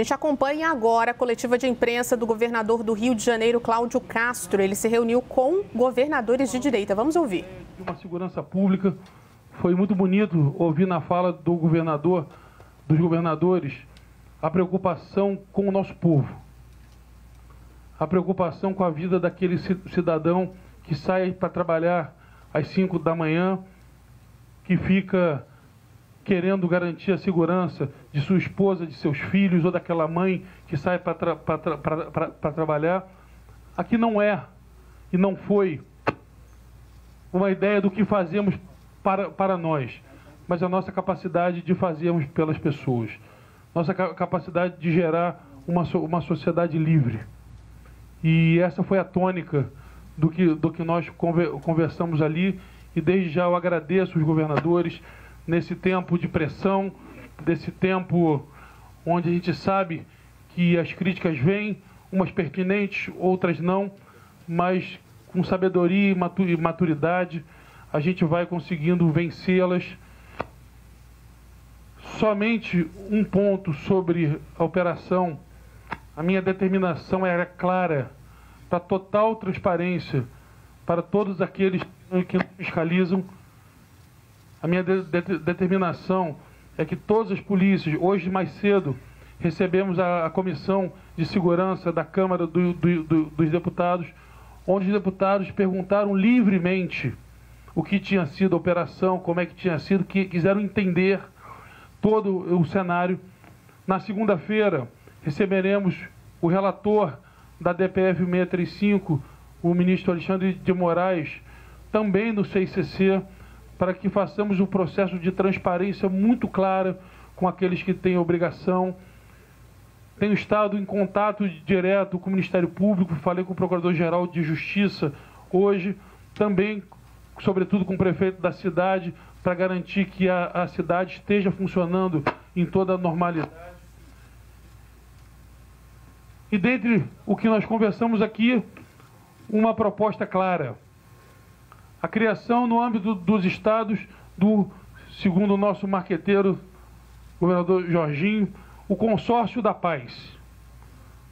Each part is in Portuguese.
A gente acompanha agora a coletiva de imprensa do governador do Rio de Janeiro, Cláudio Castro. Ele se reuniu com governadores de direita. Vamos ouvir. Uma segurança pública. Foi muito bonito ouvir na fala do governador, dos governadores, a preocupação com o nosso povo. A preocupação com a vida daquele cidadão que sai para trabalhar às 5 da manhã, que fica querendo garantir a segurança de sua esposa, de seus filhos, ou daquela mãe que sai para trabalhar. Aqui não é e não foi uma ideia do que fazemos para nós, mas a nossa capacidade de fazermos pelas pessoas, nossa capacidade de gerar uma sociedade livre. E essa foi a tônica do que nós conversamos ali, e desde já eu agradeço os governadores nesse tempo de pressão, desse tempo onde a gente sabe que as críticas vêm, umas pertinentes, outras não, mas com sabedoria e maturidade a gente vai conseguindo vencê-las. Somente um ponto sobre a operação: a minha determinação era clara, para total transparência para todos aqueles que nos fiscalizam. A minha determinação é que todas as polícias, hoje mais cedo, recebemos a Comissão de Segurança da Câmara dos Deputados, onde os deputados perguntaram livremente o que tinha sido a operação, como é que tinha sido, que quiseram entender todo o cenário. Na segunda-feira, receberemos o relator da DPF 635, o ministro Alexandre de Moraes, também no CICC, para que façamos um processo de transparência muito clara com aqueles que têm obrigação. Tenho estado em contato direto com o Ministério Público, falei com o Procurador-Geral de Justiça hoje, também, sobretudo, com o prefeito da cidade, para garantir que a cidade esteja funcionando em toda a normalidade. E dentre o que nós conversamos aqui, uma proposta clara: a criação no âmbito dos estados segundo o nosso marqueteiro, governador Jorginho, o consórcio da paz.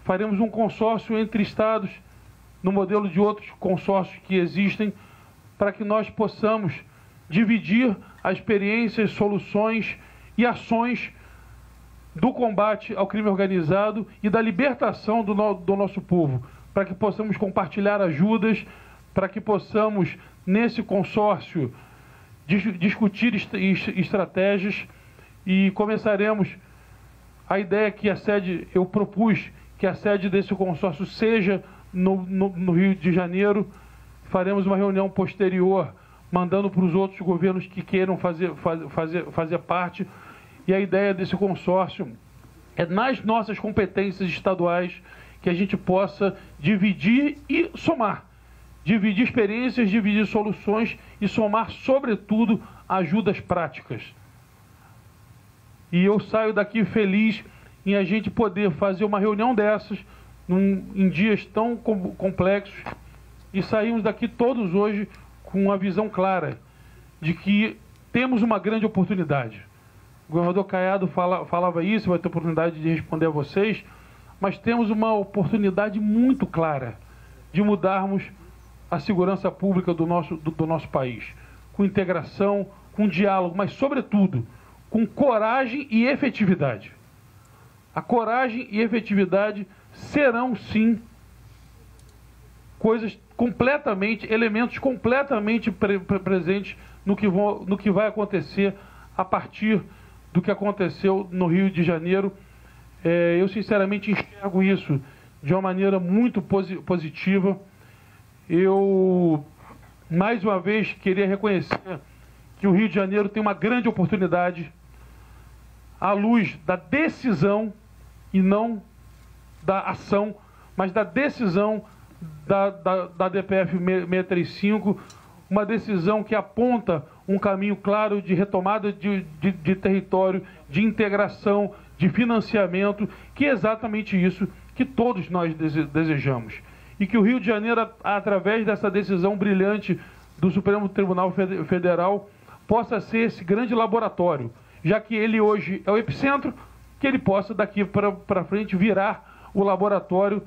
Faremos um consórcio entre estados, no modelo de outros consórcios que existem, para que nós possamos dividir as experiências, soluções e ações do combate ao crime organizado e da libertação do nosso povo, para que possamos compartilhar ajudas, para que possamos, nesse consórcio, discutir estratégias, e começaremos. A ideia que eu propus que a sede desse consórcio seja no Rio de Janeiro. Faremos uma reunião posterior, mandando para os outros governos que queiram fazer parte. E a ideia desse consórcio é, nas nossas competências estaduais, que a gente possa dividir e somar. Dividir experiências, dividir soluções e somar, sobretudo, ajudas práticas. E eu saio daqui feliz em a gente poder fazer uma reunião dessas, em dias tão complexos, e saímos daqui todos hoje com uma visão clara de que temos uma grande oportunidade. O governador Caiado falava isso, vai ter oportunidade de responder a vocês, mas temos uma oportunidade muito clara de mudarmos a segurança pública do nosso país, com integração, com diálogo, mas, sobretudo, com coragem e efetividade. A coragem e efetividade serão, sim, elementos completamente presentes no que vai acontecer a partir do que aconteceu no Rio de Janeiro. Eu, sinceramente, enxergo isso de uma maneira muito positiva. Eu, mais uma vez, queria reconhecer que o Rio de Janeiro tem uma grande oportunidade, à luz da decisão, e não da ação, mas da decisão da DPF 635, uma decisão que aponta um caminho claro de retomada de território, de integração, de financiamento, que é exatamente isso que todos nós desejamos. E que o Rio de Janeiro, através dessa decisão brilhante do Supremo Tribunal Federal, possa ser esse grande laboratório, já que ele hoje é o epicentro, que ele possa daqui para frente virar o laboratório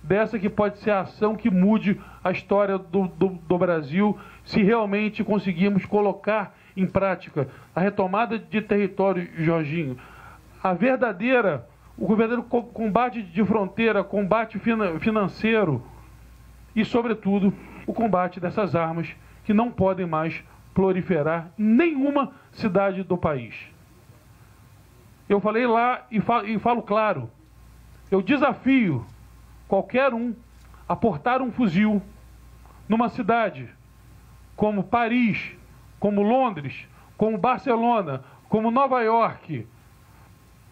dessa que pode ser a ação que mude a história do Brasil, se realmente conseguirmos colocar em prática a retomada de território, Jorginho, o verdadeiro combate de fronteira, combate financeiro e, sobretudo, o combate dessas armas que não podem mais proliferar em nenhuma cidade do país. Eu falei lá e falo claro, eu desafio qualquer um a portar um fuzil numa cidade como Paris, como Londres, como Barcelona, como Nova York,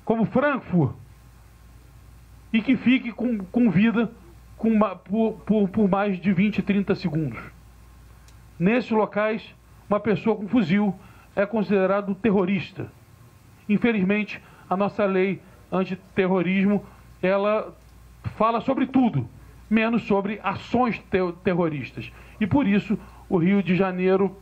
como Frankfurt, e que fique com vida por mais de 20, 30 segundos. Nesses locais, uma pessoa com fuzil é considerado terrorista. Infelizmente, a nossa lei antiterrorismo, ela fala sobre tudo, menos sobre ações terroristas. E por isso, o Rio de Janeiro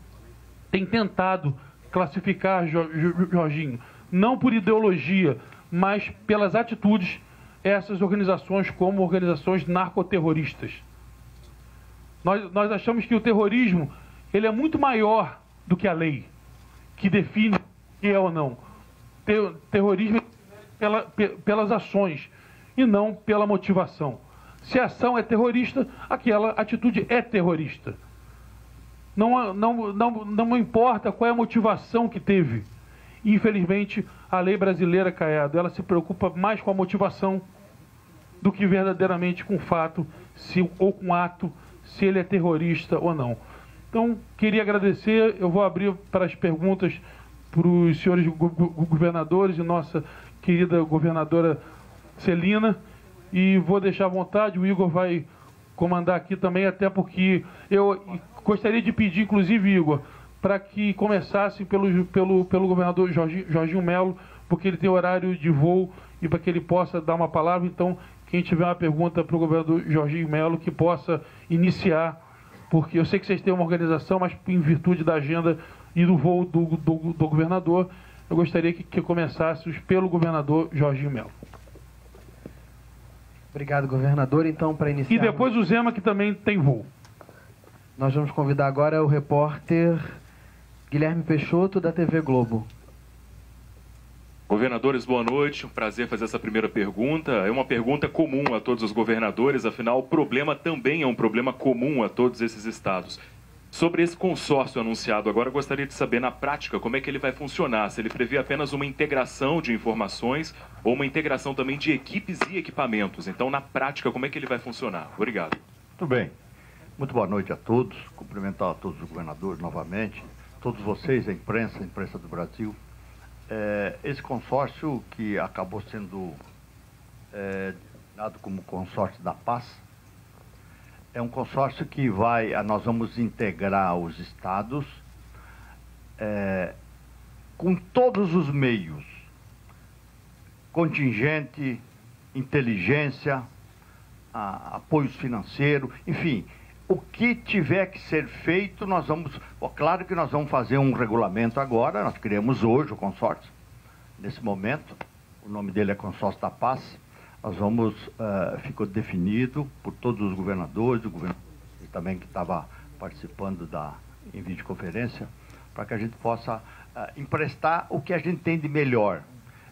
tem tentado classificar, Jorginho, não por ideologia, mas pelas atitudes, essas organizações como organizações narcoterroristas. Nós achamos que o terrorismo ele é muito maior do que a lei, que define o que é ou não. Terrorismo é pelas ações e não pela motivação. Se a ação é terrorista, aquela atitude é terrorista. Não importa qual é a motivação que teve. Infelizmente, a lei brasileira, Caiado, ela se preocupa mais com a motivação do que verdadeiramente com o fato, ou com o ato, se ele é terrorista ou não. Então, queria agradecer, eu vou abrir para as perguntas para os senhores governadores e nossa querida governadora Celina, e vou deixar à vontade, o Igor vai comandar aqui também, até porque eu gostaria de pedir, inclusive, Igor, para que começasse pelo governador Jorginho Melo, porque ele tem horário de voo e para que ele possa dar uma palavra. Então, quem tiver uma pergunta para o governador Jorginho Melo, que possa iniciar, porque eu sei que vocês têm uma organização, mas em virtude da agenda e do voo do governador, eu gostaria que começássemos pelo governador Jorginho Melo. Obrigado, governador. Então, para iniciar... E depois o Zema, que também tem voo. Nós vamos convidar agora o repórter Guilherme Peixoto, da TV Globo. Governadores, boa noite. Um prazer fazer essa primeira pergunta. É uma pergunta comum a todos os governadores, afinal, o problema também é um problema comum a todos esses estados. Sobre esse consórcio anunciado agora, eu gostaria de saber, na prática, como é que ele vai funcionar. Se ele prevê apenas uma integração de informações ou uma integração também de equipes e equipamentos. Então, na prática, como é que ele vai funcionar? Obrigado. Muito bem. Muito boa noite a todos. Cumprimentar a todos os governadores novamente. Todos vocês, a imprensa do Brasil. Esse consórcio que acabou sendo dado como consórcio da paz, é um consórcio que nós vamos integrar os estados com todos os meios, contingente, inteligência, apoios financeiros, enfim, o que tiver que ser feito, nós vamos... Claro que nós vamos fazer um regulamento agora, nós criamos hoje o consórcio, nesse momento, o nome dele é Consórcio da Paz. Nós vamos, ficou definido por todos os governadores, o governador também que estava participando em videoconferência, para que a gente possa emprestar o que a gente tem de melhor.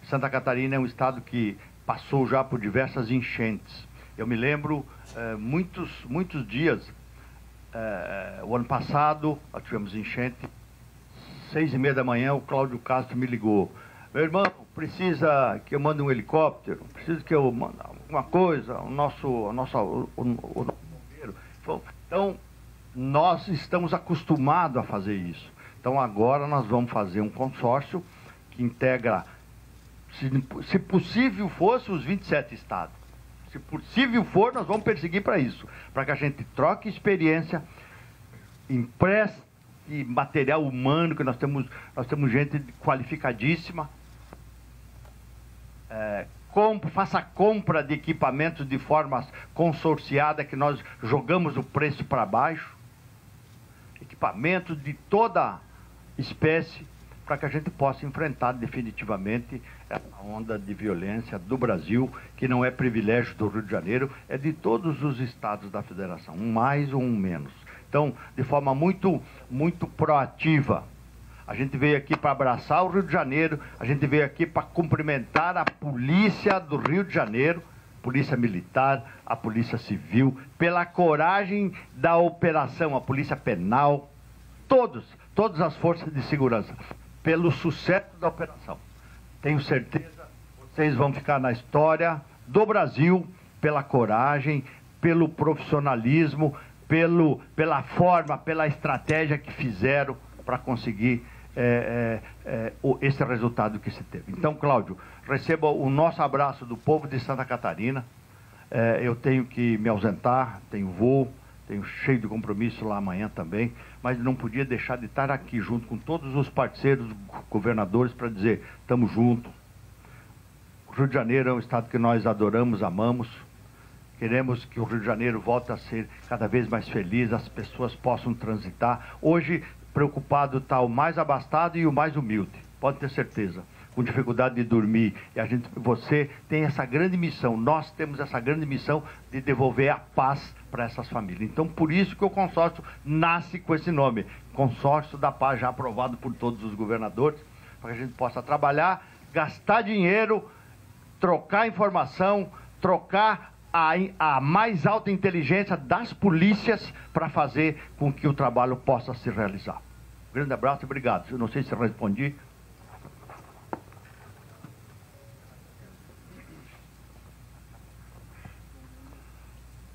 Santa Catarina é um estado que passou já por diversas enchentes. Eu me lembro, muitos dias, o ano passado, nós tivemos enchente, 6h30 da manhã, o Cláudio Castro me ligou. Meu irmão, precisa que eu mande um helicóptero, precisa que eu mande alguma coisa, o nosso bombeiro. Então, nós estamos acostumados a fazer isso. Então, agora nós vamos fazer um consórcio que integra, se possível fosse, os 27 estados. Se possível for, nós vamos perseguir para isso, para que a gente troque experiência, empreste material humano, que nós temos gente qualificadíssima, faça compra de equipamentos de forma consorciada, que nós jogamos o preço para baixo, equipamentos de toda espécie, para que a gente possa enfrentar definitivamente a onda de violência do Brasil, que não é privilégio do Rio de Janeiro, é de todos os estados da federação, um mais ou um menos. Então, de forma muito proativa, a gente veio aqui para abraçar o Rio de Janeiro, a gente veio aqui para cumprimentar a polícia do Rio de Janeiro, Polícia Militar, a Polícia Civil, pela coragem da operação, a Polícia Penal, todas as forças de segurança, pelo sucesso da operação. Tenho certeza, vocês vão ficar na história do Brasil pela coragem, pelo profissionalismo, pela forma, pela estratégia que fizeram para conseguir esse resultado que se teve. Então, Cláudio, receba o nosso abraço do povo de Santa Catarina. Eu tenho que me ausentar, tenho voo, tenho cheio de compromisso lá amanhã também, mas não podia deixar de estar aqui junto com todos os parceiros, governadores, para dizer, estamos juntos. O Rio de Janeiro é um estado que nós adoramos, amamos. Queremos que o Rio de Janeiro volte a ser cada vez mais feliz, as pessoas possam transitar. Hoje, preocupado está o mais abastado e o mais humilde, pode ter certeza, com dificuldade de dormir. E você tem essa grande missão, nós temos essa grande missão de devolver a paz para essas famílias. Então, por isso que o consórcio nasce com esse nome, Consórcio da Paz, já aprovado por todos os governadores, para que a gente possa trabalhar, gastar dinheiro, trocar informação, trocar a mais alta inteligência das polícias para fazer com que o trabalho possa se realizar. Um grande abraço e obrigado. Eu não sei se respondi.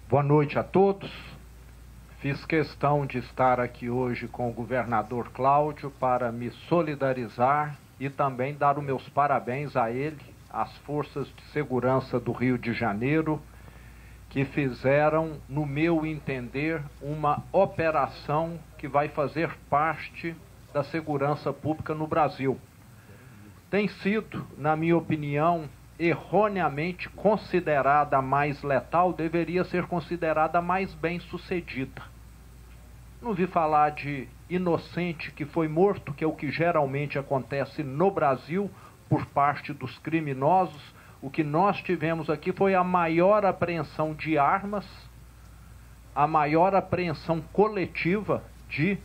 Boa noite a todos. Fiz questão de estar aqui hoje com o governador Cláudio para me solidarizar e também dar os meus parabéns a ele, às forças de segurança do Rio de Janeiro, que fizeram, no meu entender, uma operação que vai fazer parte da segurança pública no Brasil. Tem sido, na minha opinião, erroneamente considerada a mais letal, deveria ser considerada a mais bem-sucedida. Não vi falar de inocente que foi morto, que é o que geralmente acontece no Brasil por parte dos criminosos. O que nós tivemos aqui foi a maior apreensão de armas, a maior apreensão coletiva de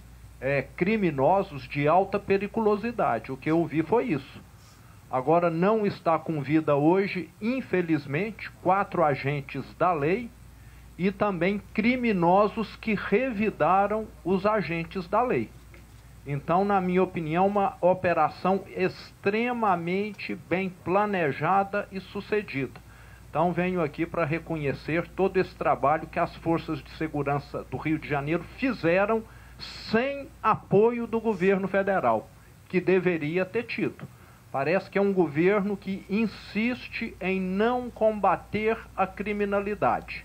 criminosos de alta periculosidade. O que eu vi foi isso. Agora não está com vida hoje, infelizmente, 4 agentes da lei e também criminosos que revidaram os agentes da lei. Então, na minha opinião, uma operação extremamente bem planejada e sucedida. Então, venho aqui para reconhecer todo esse trabalho que as forças de segurança do Rio de Janeiro fizeram sem apoio do governo federal, que deveria ter tido. Parece que é um governo que insiste em não combater a criminalidade.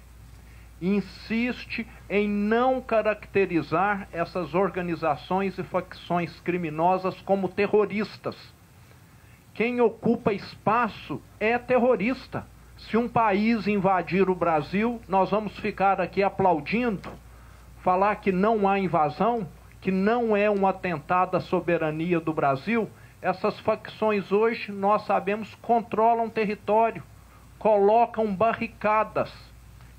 Insiste em não caracterizar essas organizações e facções criminosas como terroristas. Quem ocupa espaço é terrorista. Se um país invadir o Brasil, nós vamos ficar aqui aplaudindo, falar que não há invasão, que não é um atentado à soberania do Brasil. Essas facções hoje, nós sabemos, controlam território, colocam barricadas,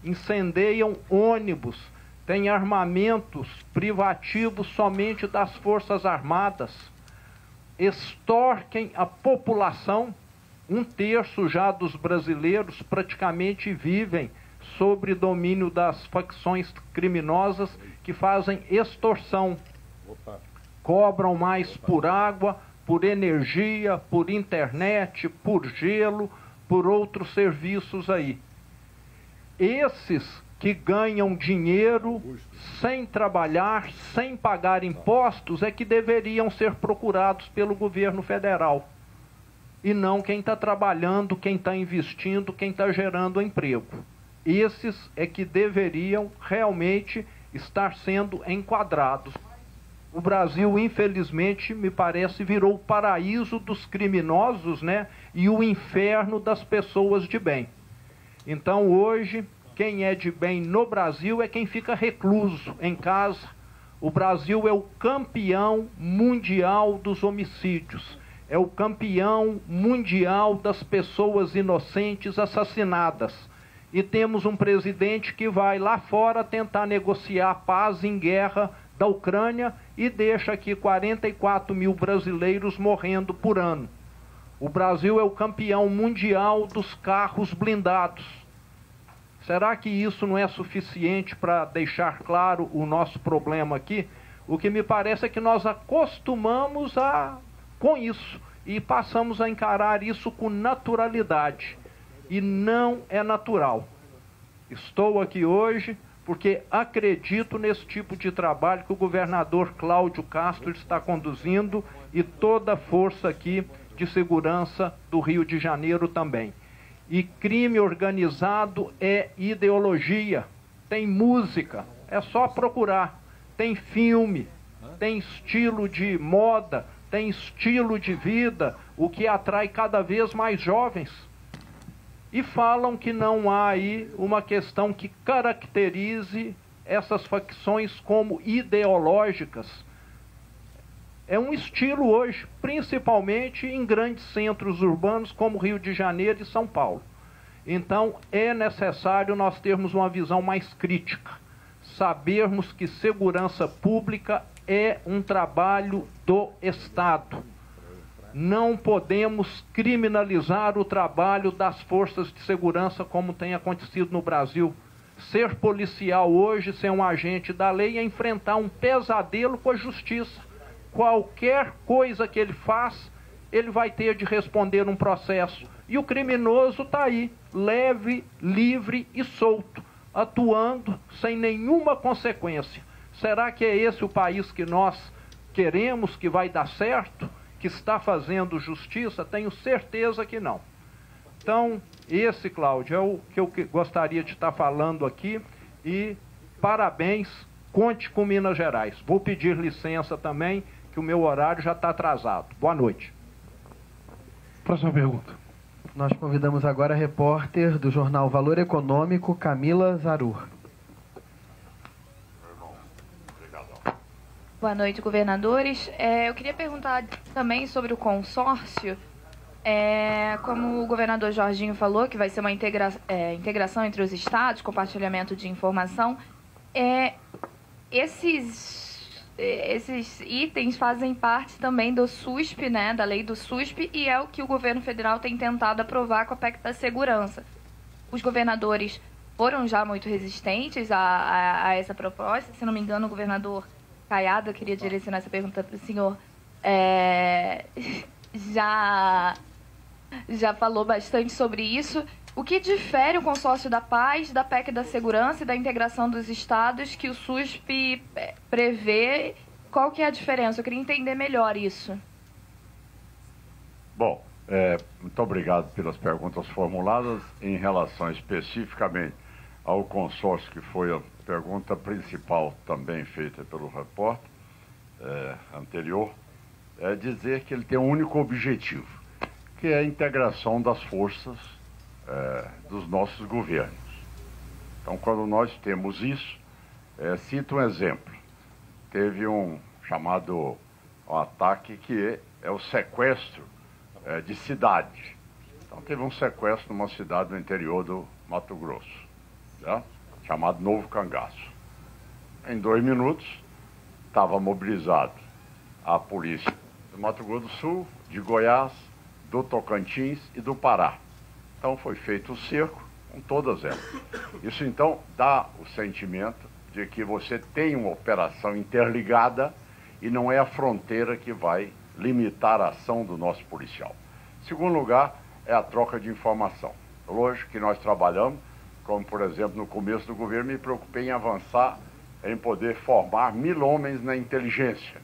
incendeiam ônibus, têm armamentos privativos somente das Forças Armadas, extorquem a população. 1/3 já dos brasileiros praticamente vivem sob domínio das facções criminosas que fazem extorsão. Cobram mais por água, por energia, por internet, por gelo, por outros serviços aí. Esses que ganham dinheiro sem trabalhar, sem pagar impostos, é que deveriam ser procurados pelo governo federal. E não quem está trabalhando, quem está investindo, quem está gerando emprego. Esses é que deveriam realmente estar sendo enquadrados. O Brasil, infelizmente, me parece, virou o paraíso dos criminosos, né? E o inferno das pessoas de bem. Então, hoje, quem é de bem no Brasil é quem fica recluso em casa, O Brasil é o campeão mundial dos homicídios, é o campeão mundial das pessoas inocentes assassinadas. E temos um presidente que vai lá fora tentar negociar paz em guerra da Ucrânia e deixa aqui 44 mil brasileiros morrendo por ano. O Brasil é o campeão mundial dos carros blindados. Será que isso não é suficiente para deixar claro o nosso problema aqui? O que me parece é que nós acostumamos com isso e passamos a encarar isso com naturalidade. E não é natural. Estou aqui hoje porque acredito nesse tipo de trabalho que o governador Cláudio Castro está conduzindo e toda a força aqui de segurança do Rio de Janeiro também. E crime organizado é ideologia, tem música, é só procurar, tem filme, tem estilo de moda, tem estilo de vida, o que atrai cada vez mais jovens. E falam que não há aí uma questão que caracterize essas facções como ideológicas. É um estilo hoje, principalmente em grandes centros urbanos como Rio de Janeiro e São Paulo. Então, é necessário nós termos uma visão mais crítica, sabermos que segurança pública é um trabalho do Estado. Não podemos criminalizar o trabalho das forças de segurança como tem acontecido no Brasil. Ser policial hoje, ser um agente da lei, é enfrentar um pesadelo com a justiça. Qualquer coisa que ele faz, ele vai ter de responder um processo. E o criminoso está aí, leve, livre e solto, atuando sem nenhuma consequência. Será que é esse o país que nós queremos, que vai dar certo, que está fazendo justiça? Tenho certeza que não. Então, esse, Cláudio, é o que eu gostaria de estar falando aqui. E parabéns, conte com Minas Gerais. Vou pedir licença também, que o meu horário já está atrasado. Boa noite. Próxima pergunta. Nós convidamos agora a repórter do jornal Valor Econômico, Camila Zarur. Boa noite, governadores. Eu queria perguntar também sobre o consórcio. Como o governador Jorginho falou, que vai ser uma integração entre os estados, compartilhamento de informação. Esses itens fazem parte também do SUSP, né, da lei do SUSP, e é o que o governo federal tem tentado aprovar com a PEC da segurança. Os governadores foram já muito resistentes a essa proposta. Se não me engano, o governador Caiado, eu queria direcionar essa pergunta para o senhor, já falou bastante sobre isso. O que difere o consórcio da paz, da PEC da segurança e da integração dos estados que o SUSP prevê? Qual que é a diferença? Eu queria entender melhor isso. Bom, muito obrigado pelas perguntas formuladas. Em relação especificamente ao consórcio, que foi a pergunta principal também feita pelo repórter anterior, é dizer que ele tem um único objetivo, que é a integração das forças dos nossos governos. Então, quando nós temos isso, cito um exemplo. Teve um chamado ataque que é o sequestro de cidade. Então, teve um sequestro numa cidade no interior do Mato Grosso, chamado Novo Cangaço. Em 2 minutos, estava mobilizado a polícia do Mato Grosso do Sul, de Goiás, do Tocantins e do Pará. Então foi feito o cerco com todas elas. Isso então dá o sentimento de que você tem uma operação interligada e não é a fronteira que vai limitar a ação do nosso policial. Segundo lugar, é a troca de informação. Lógico que nós trabalhamos, como por exemplo no começo do governo, me preocupei em avançar, em poder formar 1000 homens na inteligência.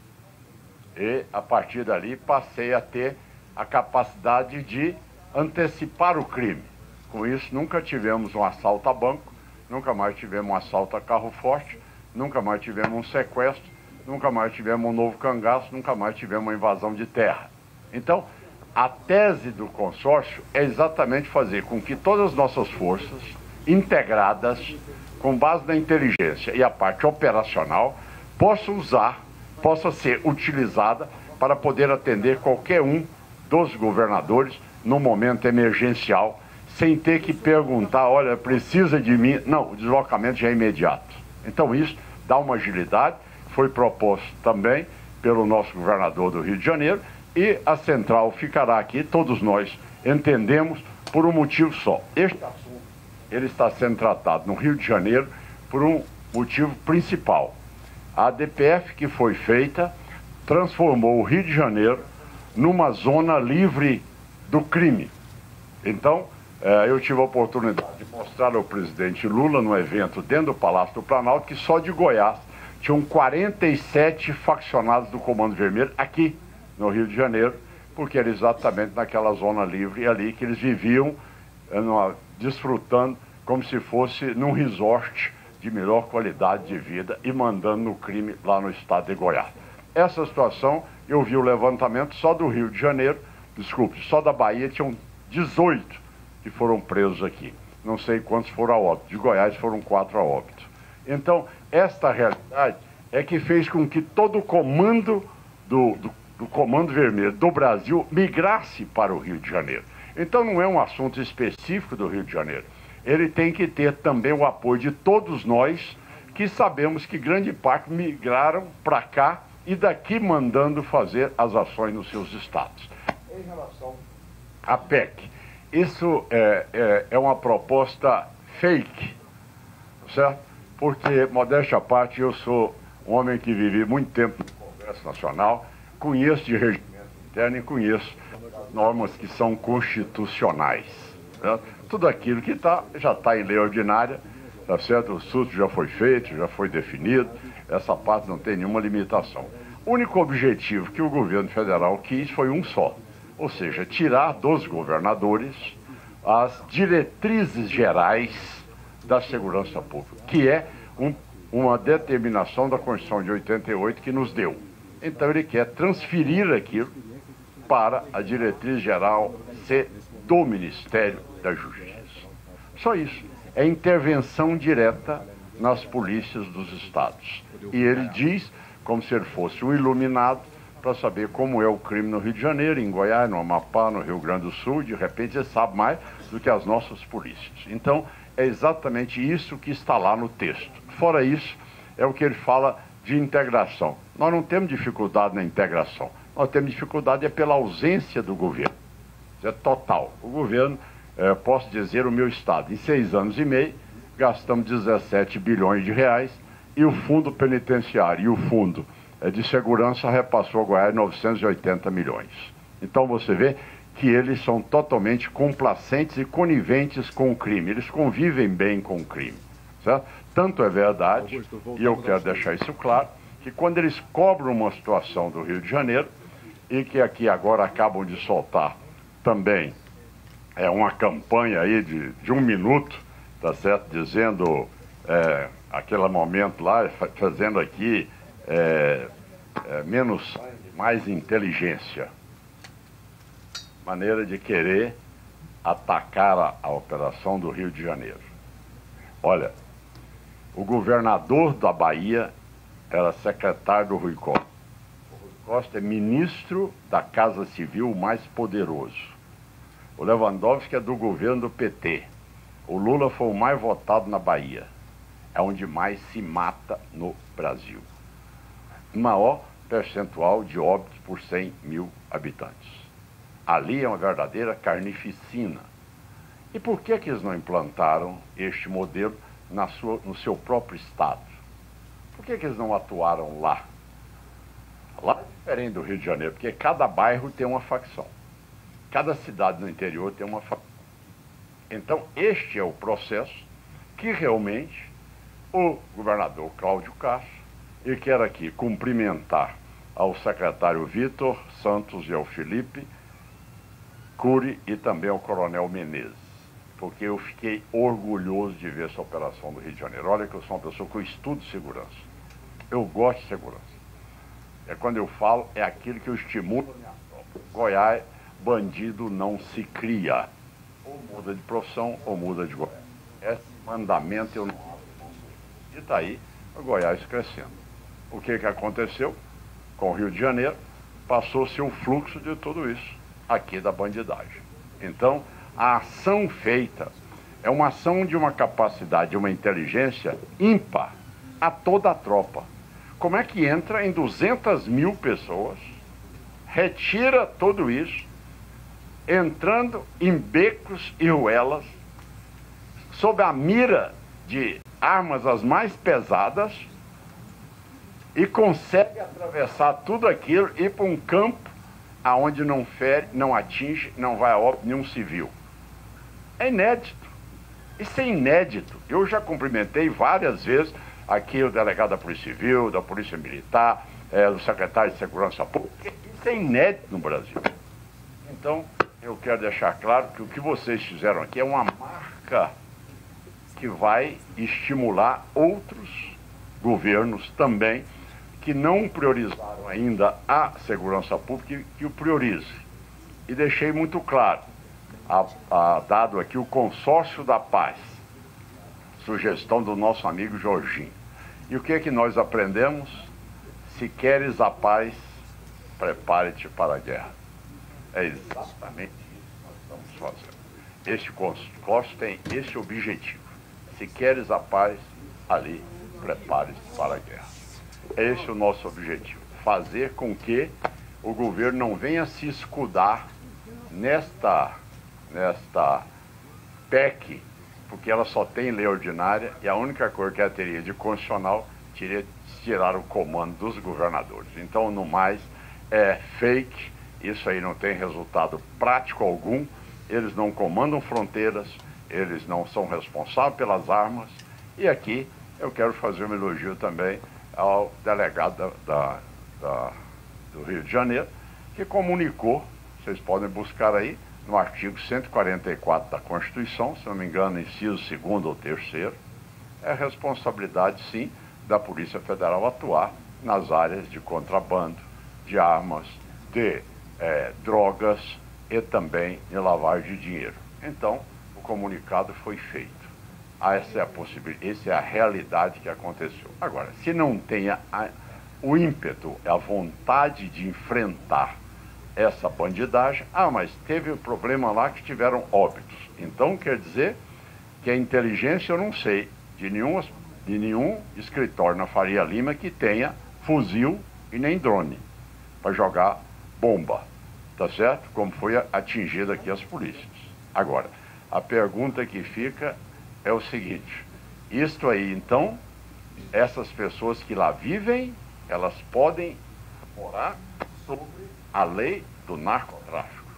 E a partir dali passei a ter a capacidade de antecipar o crime. Com isso, nunca tivemos um assalto a banco, nunca mais tivemos um assalto a carro forte, nunca mais tivemos um sequestro, nunca mais tivemos um novo cangaço, nunca mais tivemos uma invasão de terra. Então, a tese do consórcio é exatamente fazer com que todas as nossas forças integradas, com base na inteligência e a parte operacional, possa ser utilizada para poder atender qualquer um dos governadores no momento emergencial, sem ter que perguntar, olha, precisa de mim. Não, o deslocamento já é imediato. Então isso dá uma agilidade, foi proposto também pelo nosso governador do Rio de Janeiro, e a central ficará aqui, todos nós entendemos, por um motivo só. Este assunto, ele está sendo tratado no Rio de Janeiro por um motivo principal. A ADPF que foi feita transformou o Rio de Janeiro numa zona livre do crime. Então, eu tive a oportunidade de mostrar ao presidente Lula, no evento dentro do Palácio do Planalto, que só de Goiás tinham 47 faccionados do Comando Vermelho aqui no Rio de Janeiro, porque era exatamente naquela zona livre ali que eles viviam desfrutando como se fosse num resort de melhor qualidade de vida e mandando no crime lá no estado de Goiás. Essa situação, eu vi o levantamento só do Rio de Janeiro, só da Bahia tinham 18 que foram presos aqui. Não sei quantos foram a óbito. De Goiás foram 4 a óbito. Então, esta realidade é que fez com que todo o comando do Comando Vermelho do Brasil migrasse para o Rio de Janeiro. Então não é um assunto específico do Rio de Janeiro. Ele tem que ter também o apoio de todos nós, que sabemos que grande parte migraram para cá e daqui mandando fazer as ações nos seus estados. Em relação à PEC, isso é uma proposta fake, certo? Porque, modéstia à parte, eu sou um homem que vivi muito tempo no Congresso Nacional, conheço de regimento interno e conheço normas que são constitucionais, certo? Tudo aquilo que já está em lei ordinária, tá certo? O SUS já foi feito, já foi definido, essa parte não tem nenhuma limitação. O único objetivo que o governo federal quis foi um só, ou seja, tirar dos governadores as diretrizes gerais da segurança pública, que é uma determinação da Constituição de 88 que nos deu. Então ele quer transferir aquilo para a diretriz geral ser do Ministério da Justiça. Só isso. É intervenção direta nas polícias dos estados. E ele diz, como se ele fosse um iluminado, para saber como é o crime no Rio de Janeiro, em Goiás, no Amapá, no Rio Grande do Sul, de repente ele sabe mais do que as nossas polícias. Então, é exatamente isso que está lá no texto. Fora isso, é o que ele fala de integração. Nós não temos dificuldade na integração. Nós temos dificuldade pela ausência do governo. Isso é total. O governo, posso dizer, o meu estado, em 6 anos e meio, gastamos 17 bilhões de reais e o fundo penitenciário e o fundo de segurança repassou a Goiás 980 milhões. Então você vê que eles são totalmente complacentes e coniventes com o crime. Eles convivem bem com o crime, certo? Tanto é verdade, e eu quero deixar isso claro, que quando eles cobram uma situação do Rio de Janeiro, e que aqui agora acabam de soltar também uma campanha aí de 1 minuto, tá certo? Dizendo aquele momento lá, fazendo aqui menos, mais inteligência. Maneira de querer atacar a operação do Rio de Janeiro. Olha, o governador da Bahia era secretário do Rui Costa. O Rui Costa é ministro da Casa Civil mais poderoso. O Lewandowski é do governo do PT. O Lula foi o mais votado na Bahia. É onde mais se mata no Brasil. O maior percentual de óbitos por 100 mil habitantes. Ali é uma verdadeira carnificina. E por que eles não implantaram este modelo no seu próprio estado? Por que eles não atuaram lá? Lá é diferente do Rio de Janeiro, porque cada bairro tem uma facção. Cada cidade no interior tem uma facção. Então, este é o processo que realmente o governador Cláudio Castro, e quero aqui cumprimentar ao secretário Vitor Santos e ao Felipe Cury e também ao coronel Menezes, porque eu fiquei orgulhoso de ver essa operação do Rio de Janeiro. Olha que eu sou uma pessoa que eu estudo segurança. Eu gosto de segurança. Quando eu falo, é aquilo que eu estimulo. Goiás, bandido não se cria. Ou muda de profissão, ou muda de governo. Esse mandamento eu não... E está aí o Goiás crescendo. o que aconteceu com o Rio de Janeiro? Passou-se o fluxo de tudo isso aqui da bandidagem. Então, a ação feita é uma ação de uma capacidade, de uma inteligência ímpar a toda a tropa. Como é que entra em 200 mil pessoas, retira tudo isso, entrando em becos e ruelas, sob a mira de armas as mais pesadas, e consegue atravessar tudo aquilo e ir para um campo aonde não fere, não atinge, não vai a óbito nenhum civil. É inédito. Isso é inédito. Eu já cumprimentei várias vezes aqui o delegado da Polícia Civil, da Polícia Militar, o secretário de Segurança Pública. Isso é inédito no Brasil. Então, eu quero deixar claro que o que vocês fizeram aqui é uma marca que vai estimular outros governos também que não priorizaram ainda a segurança pública, que o priorize. E deixei muito claro, dado aqui o Consórcio da Paz, sugestão do nosso amigo Jorginho. E o que é que nós aprendemos? Se queres a paz, prepare-te para a guerra. É exatamente isso que nós estamos fazendo. Este consórcio tem esse objetivo. Se queres a paz, ali, prepare-te para a guerra. Esse é o nosso objetivo. Fazer com que o governo não venha se escudar nesta PEC, porque ela só tem lei ordinária e a única coisa que ela teria de constitucional seria tirar o comando dos governadores. Então, no mais, é fake, isso aí não tem resultado prático algum, eles não comandam fronteiras, eles não são responsáveis pelas armas. E aqui eu quero fazer um elogio também ao delegado do Rio de Janeiro, que comunicou, vocês podem buscar aí, no artigo 144 da Constituição, se não me engano, inciso 2º ou 3º, é responsabilidade, sim, da Polícia Federal atuar nas áreas de contrabando, de armas, de drogas e também de lavagem de dinheiro. Então, o comunicado foi feito. Essa é a possibilidade, essa é a realidade que aconteceu. Agora, se não tenha o ímpeto, a vontade de enfrentar essa bandidagem, mas teve um problema lá que tiveram óbitos. Então, quer dizer que a inteligência, eu não sei de nenhum escritório na Faria Lima que tenha fuzil e nem drone para jogar bomba, tá certo? Como foi atingida aqui as polícias. Agora, a pergunta que fica é o seguinte: isto aí, então, essas pessoas que lá vivem, elas podem morar sobre a lei do narcotráfico,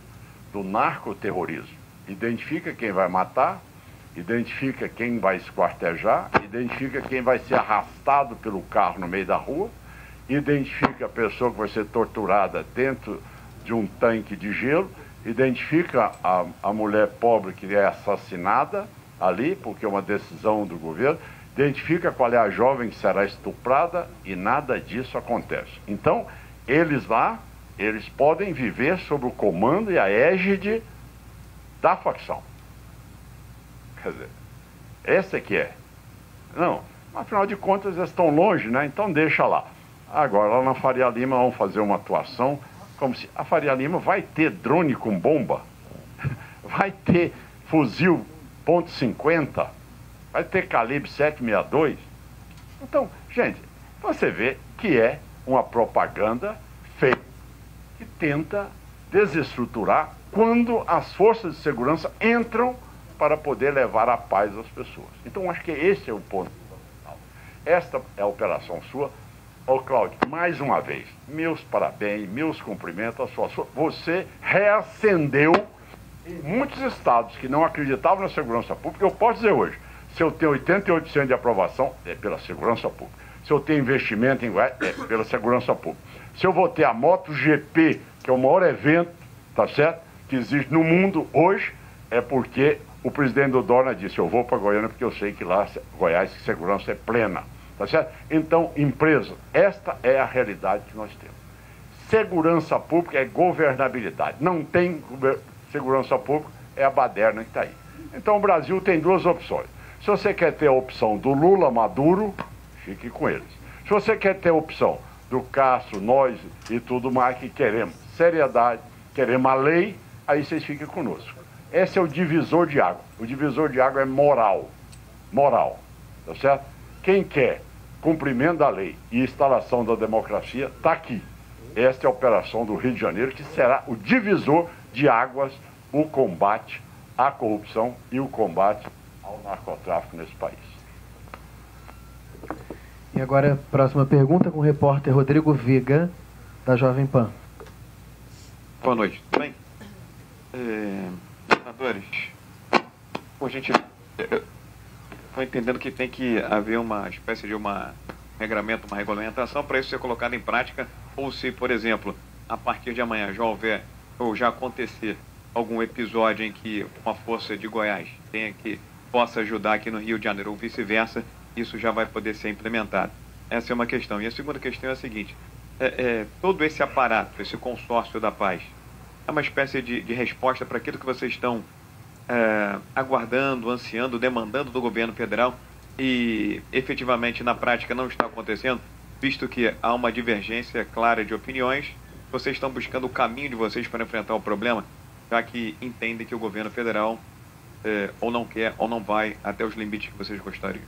do narcoterrorismo. Identifica quem vai matar, identifica quem vai esquartejar, identifica quem vai ser arrastado pelo carro no meio da rua, identifica a pessoa que vai ser torturada dentro de um tanque de gelo, identifica a mulher pobre que é assassinada ali, porque é uma decisão do governo, identifica qual é a jovem que será estuprada e nada disso acontece. Então, eles lá, eles podem viver sob o comando e a égide da facção. Quer dizer, essa é que é. Não, afinal de contas eles estão longe, né? Então deixa lá. Agora, lá na Faria Lima vão fazer uma atuação como se a Faria Lima vai ter drone com bomba, vai ter fuzil .50, vai ter calibre 762. Então, gente, você vê que é uma propaganda feita, que tenta desestruturar quando as forças de segurança entram para poder levar a paz às pessoas. Então, acho que esse é o ponto fundamental. Esta é a operação sua. Ô, Cláudio, mais uma vez, meus parabéns, meus cumprimentos, você reacendeu em muitos estados que não acreditavam na segurança pública. Eu posso dizer hoje, se eu tenho 88% de aprovação, é pela segurança pública. Se eu tenho investimento em Goiás, é pela segurança pública. Se eu vou ter a MotoGP, que é o maior evento, tá certo, que existe no mundo hoje, é porque o presidente do Dorna disse: eu vou para Goiânia porque eu sei que lá, Goiás, segurança é plena. Tá certo? Então, empresa, esta é a realidade que nós temos. Segurança pública é governabilidade. Não tem segurança pública, é a baderna que está aí. Então, o Brasil tem duas opções. Se você quer ter a opção do Lula Maduro, fique com eles. Se você quer ter opção do Castro, nós e tudo mais que queremos seriedade, queremos a lei, aí vocês fiquem conosco. Esse é o divisor de água. O divisor de água é moral. Moral. Tá certo? Quem quer cumprimento da lei e instalação da democracia, está aqui. Esta é a operação do Rio de Janeiro, que será o divisor de águas, o combate à corrupção e o combate ao narcotráfico nesse país. E agora, próxima pergunta com o repórter Rodrigo Viga, da Jovem Pan. Boa noite, tudo bem? Senadores, por gentileza, estou entendendo que tem que haver uma espécie de regramento, uma regulamentação para isso ser colocado em prática, ou se, por exemplo, a partir de amanhã já houver, ou já acontecer algum episódio em que uma força de Goiás possa ajudar aqui no Rio de Janeiro, ou vice-versa, isso já vai poder ser implementado. Essa é uma questão. E a segunda questão é a seguinte, todo esse aparato, esse consórcio da paz, é uma espécie de resposta para aquilo que vocês estão aguardando, ansiando, demandando do governo federal e efetivamente na prática não está acontecendo, visto que há uma divergência clara de opiniões. Vocês estão buscando o caminho de vocês para enfrentar o problema, já que entendem que o governo federal ou não quer ou não vai até os limites que vocês gostariam.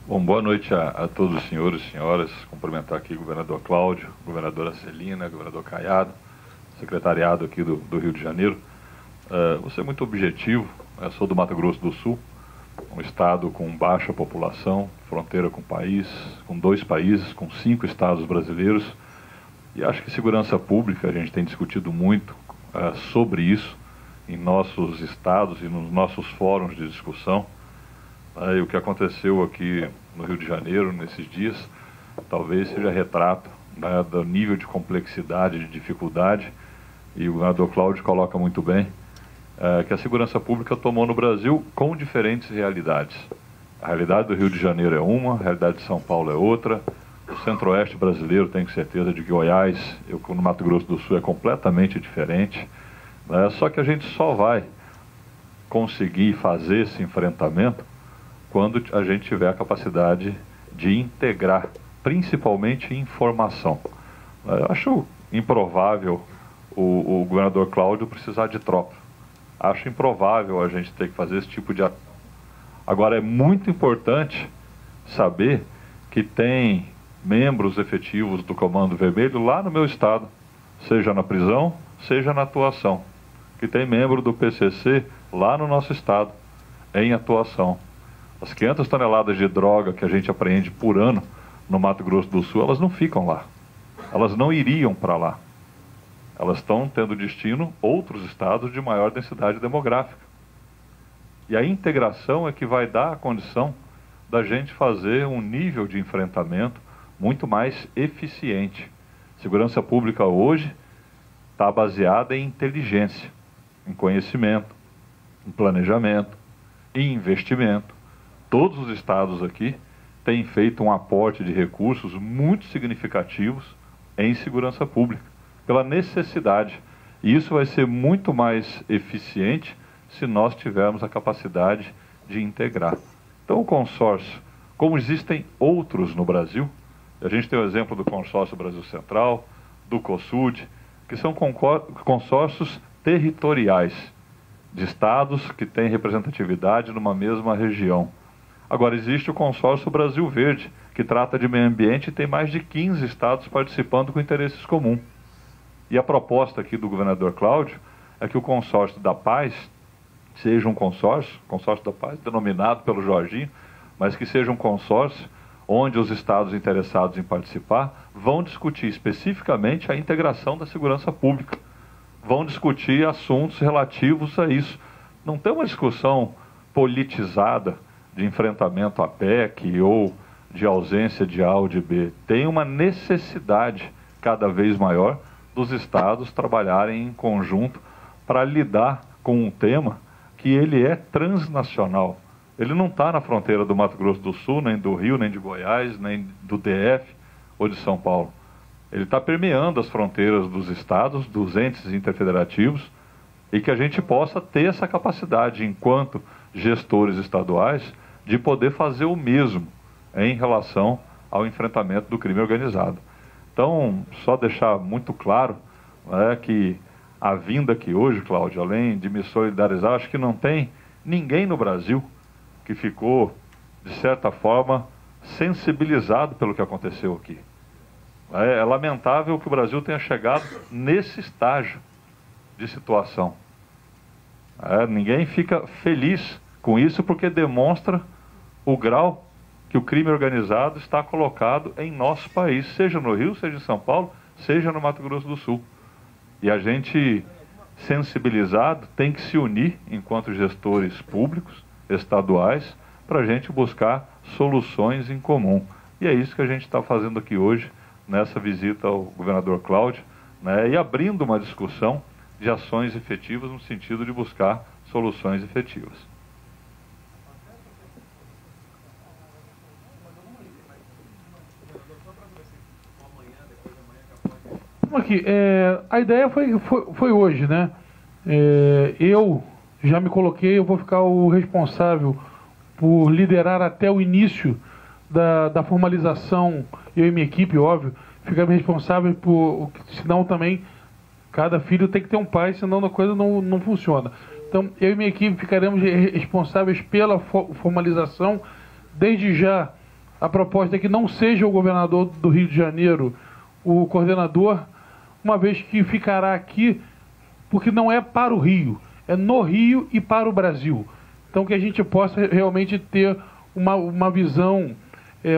Bom, boa noite a todos os senhores e senhoras. Cumprimentar aqui o governador Cláudio, governadora Celina, governador Caiado, secretariado aqui do Rio de Janeiro. Vou ser muito objetivo. Eu sou do Mato Grosso do Sul, um estado com baixa população, fronteira com com 2 países, com 5 estados brasileiros. E acho que segurança pública, a gente tem discutido muito sobre isso em nossos estados e nos nossos fóruns de discussão. E o que aconteceu aqui no Rio de Janeiro nesses dias talvez seja retrato do nível de complexidade, de dificuldade, e o governador Cláudio coloca muito bem que a segurança pública tomou no Brasil com diferentes realidades. A realidade do Rio de Janeiro é uma, a realidade de São Paulo é outra, o centro-oeste brasileiro, tenho certeza, de Goiás, no Mato Grosso do Sul, é completamente diferente. Só que a gente só vai conseguir fazer esse enfrentamento quando a gente tiver a capacidade de integrar, principalmente informação. Eu acho improvável o governador Cláudio precisar de tropa. Acho improvável a gente ter que fazer esse tipo de... Agora, é muito importante saber que tem membros efetivos do Comando Vermelho lá no meu estado, seja na prisão, seja na atuação. Que tem membro do PCC lá no nosso estado, em atuação. As 500 toneladas de droga que a gente apreende por ano no Mato Grosso do Sul, elas não ficam lá. Elas não iriam para lá. Elas estão tendo destino outros estados de maior densidade demográfica. E a integração é que vai dar a condição da gente fazer um nível de enfrentamento muito mais eficiente. Segurança pública hoje está baseada em inteligência, em conhecimento, em planejamento, em investimento. Todos os estados aqui têm feito um aporte de recursos muito significativos em segurança pública, pela necessidade. E isso vai ser muito mais eficiente se nós tivermos a capacidade de integrar. Então o consórcio, como existem outros no Brasil, a gente tem o exemplo do consórcio Brasil Central, do COSUD, que são consórcios territoriais, de estados que têm representatividade numa mesma região. Agora, existe o consórcio Brasil Verde, que trata de meio ambiente e tem mais de 15 estados participando com interesses comuns. E a proposta aqui do governador Cláudio é que o consórcio da paz seja um consórcio da paz, denominado pelo Jorginho, mas que seja um consórcio onde os estados interessados em participar vão discutir especificamente a integração da segurança pública. Vão discutir assuntos relativos a isso. Não tem uma discussão politizada de enfrentamento à PEC ou de ausência de A ou de B. Tem uma necessidade cada vez maior dos estados trabalharem em conjunto para lidar com um tema que ele é transnacional. Ele não está na fronteira do Mato Grosso do Sul, nem do Rio, nem de Goiás, nem do DF ou de São Paulo. Ele está permeando as fronteiras dos estados, dos entes interfederativos, e que a gente possa ter essa capacidade, enquanto gestores estaduais, de poder fazer o mesmo. em relação ao enfrentamento do crime organizado. Então, só deixar muito claro que a vinda aqui hoje, Cláudio, além de me solidarizar, acho que não tem ninguém no Brasil que ficou, de certa forma, sensibilizado pelo que aconteceu aqui. É lamentável que o Brasil tenha chegado nesse estágio de situação. Ninguém fica feliz com isso porque demonstra o grau que o crime organizado está colocado em nosso país, seja no Rio, seja em São Paulo, seja no Mato Grosso do Sul. E a gente, sensibilizado, tem que se unir enquanto gestores públicos, estaduais, para a gente buscar soluções em comum. E é isso que a gente está fazendo aqui hoje, nessa visita ao governador Cláudio, e abrindo uma discussão de ações efetivas no sentido de buscar soluções efetivas. Aqui, a ideia foi hoje, né? Eu já me coloquei, eu vou ficar o responsável por liderar até o início da formalização, eu e minha equipe, óbvio, ficar responsável por, senão também cada filho tem que ter um pai, senão a coisa não funciona. Então, eu e minha equipe ficaremos responsáveis pela formalização. Desde já, a proposta é que não seja o governador do Rio de Janeiro o coordenador, uma vez que ficará aqui, porque não é para o Rio, é no Rio e para o Brasil. Então, que a gente possa realmente ter uma visão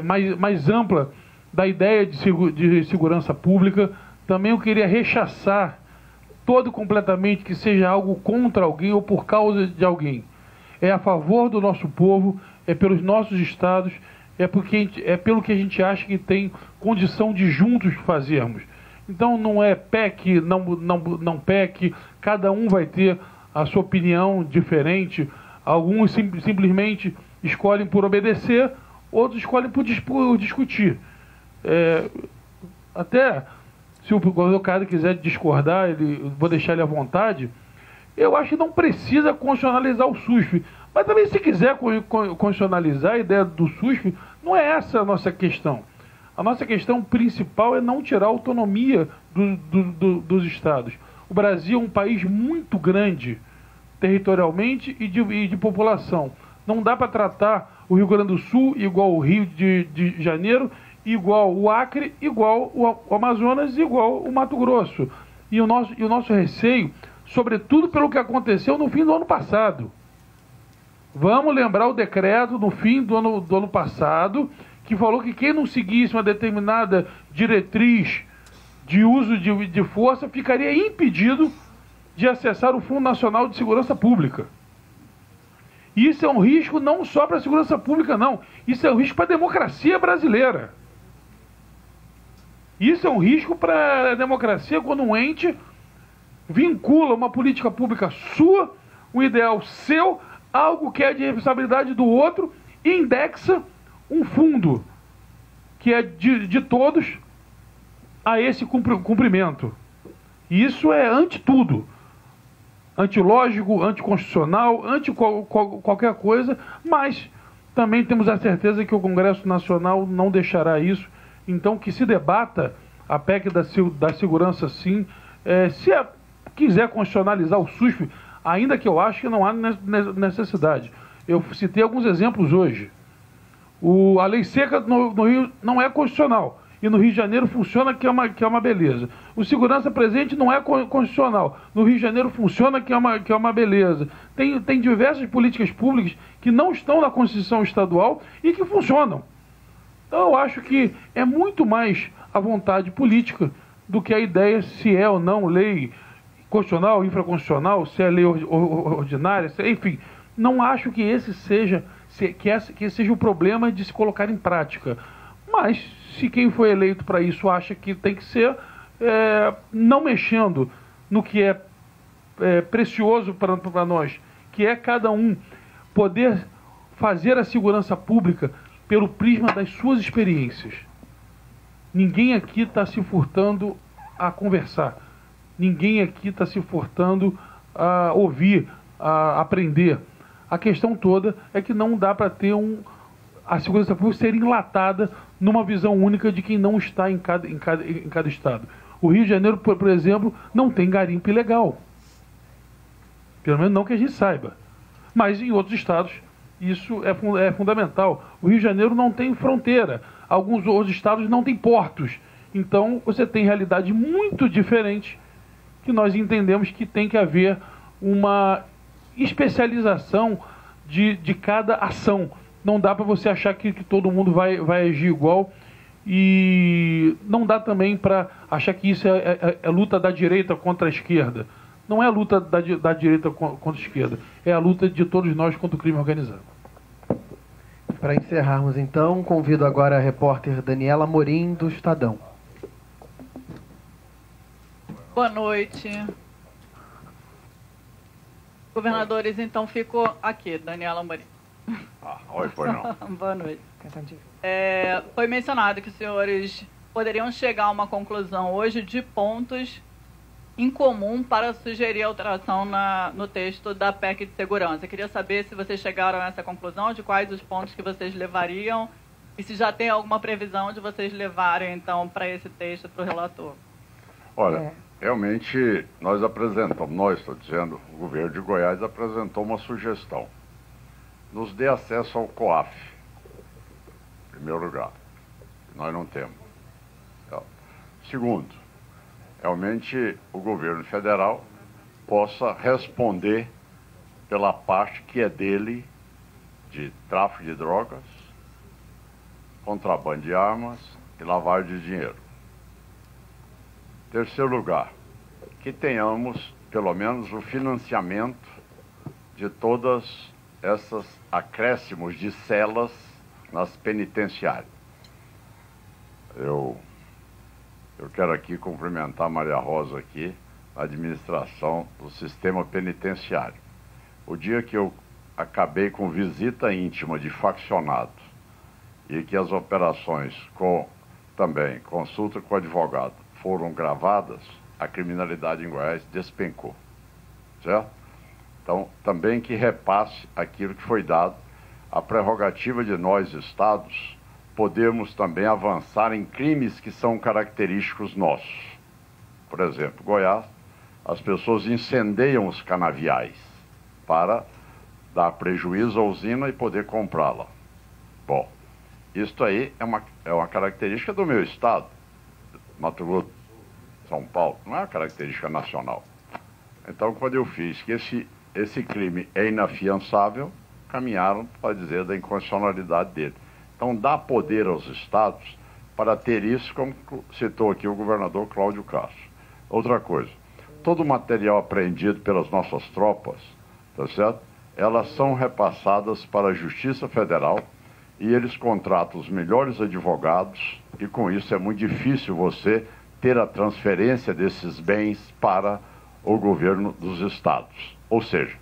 mais ampla da ideia de segurança pública. Também eu queria rechaçar todo completamente que seja algo contra alguém ou por causa de alguém. É a favor do nosso povo, é pelos nossos estados, é pelo que a gente acha que tem condição de juntos fazermos. Então não é PEC, não PEC, cada um vai ter a sua opinião diferente. Alguns simplesmente escolhem por obedecer, outros escolhem por discutir. Até se o governador quiser discordar, vou deixar ele à vontade. Eu acho que não precisa constitucionalizar o SUSP. Mas também, se quiser constitucionalizar a ideia do SUSP, não é essa a nossa questão. A nossa questão principal é não tirar a autonomia dos estados. O Brasil é um país muito grande, territorialmente e de população. Não dá para tratar o Rio Grande do Sul igual o Rio de Janeiro, igual o Acre, igual o Amazonas, igual o Mato Grosso. E o nosso receio, sobretudo pelo que aconteceu no fim do ano passado. Vamos lembrar o decreto no fim do ano passado, que falou que quem não seguisse uma determinada diretriz de uso de força ficaria impedido de acessar o Fundo Nacional de Segurança Pública. Isso é um risco não só para a segurança pública, não. Isso é um risco para a democracia brasileira. Isso é um risco para a democracia quando um ente vincula uma política pública sua, um ideal seu, algo que é de responsabilidade do outro, e indexa um fundo que é de todos a esse cumprimento. Isso é ante tudo. Antilógico, anticonstitucional, anti qualquer coisa, mas também temos a certeza que o Congresso Nacional não deixará isso. Então, que se debata a PEC da segurança, sim. Se quiser constitucionalizar o SUSP, ainda que eu acho que não há necessidade. Eu citei alguns exemplos hoje. A lei seca no Rio não é constitucional. E no Rio de Janeiro funciona, que é uma beleza. O segurança presente não é constitucional. No Rio de Janeiro funciona, que é uma beleza. Tem diversas políticas públicas que não estão na Constituição Estadual e que funcionam. Então eu acho que é muito mais a vontade política do que a ideia se é ou não lei constitucional, infraconstitucional, se é lei ordinária, enfim. Não acho que esse seja o problema de se colocar em prática. Mas, se quem foi eleito para isso acha que tem que ser, não mexendo no que é precioso para nós, que é cada um poder fazer a segurança pública pelo prisma das suas experiências. Ninguém aqui está se furtando a conversar. Ninguém aqui está se furtando a ouvir, a aprender. A questão toda é que não dá para ter a segurança pública ser enlatada numa visão única de quem não está em cada estado. O Rio de Janeiro, por exemplo, não tem garimpo ilegal. Pelo menos não que a gente saiba. Mas em outros estados isso é fundamental. O Rio de Janeiro não tem fronteira. Alguns outros estados não têm portos. Então você tem realidade muito diferente que nós entendemos que tem que haver uma especialização de cada ação. Não dá para você achar que todo mundo vai agir igual, e não dá também para achar que isso é luta da direita contra a esquerda. Não é a luta da direita contra a esquerda, é a luta de todos nós contra o crime organizado. Para encerrarmos então, convido agora a repórter Daniela Morim, do Estadão. Boa noite. Governadores, então ficou aqui, Daniela Morim. Oi, foi não. Boa noite. Foi mencionado que os senhores poderiam chegar a uma conclusão hoje de pontos em comum para sugerir alteração no texto da PEC de segurança. Eu queria saber se vocês chegaram a essa conclusão, de quais os pontos que vocês levariam e se já tem alguma previsão de vocês levarem, então, para esse texto, para o relator. Olha, realmente nós apresentamos, estou dizendo, o governo de Goiás apresentou uma sugestão. Nos dê acesso ao COAF, em primeiro lugar, que nós não temos. Segundo, realmente o governo federal possa responder pela parte que é dele de tráfico de drogas, contrabando de armas e lavagem de dinheiro. Terceiro lugar, que tenhamos pelo menos o financiamento de todas essas acréscimos de celas nas penitenciárias. Eu quero aqui cumprimentar a Maria Rosa aqui, a administração do sistema penitenciário. O dia que eu acabei com visita íntima de faccionado e que as operações também consulta com o advogado foram gravadas, a criminalidade em Goiás despencou, certo? Então, também que repasse aquilo que foi dado, a prerrogativa de nós, estados, podemos também avançar em crimes que são característicos nossos. Por exemplo, Goiás, as pessoas incendeiam os canaviais para dar prejuízo à usina e poder comprá-la. Bom, isto aí é uma característica do meu estado, Mato Grosso, São Paulo, não é uma característica nacional. Então, quando eu fiz que esse crime é inafiançável, caminharam para dizer da inconstitucionalidade dele. Então, dá poder aos estados para ter isso, como citou aqui o governador Cláudio Castro. Outra coisa, todo o material apreendido pelas nossas tropas, tá certo? Elas são repassadas para a Justiça Federal e eles contratam os melhores advogados e com isso é muito difícil você ter a transferência desses bens para o governo dos estados. Ou seja,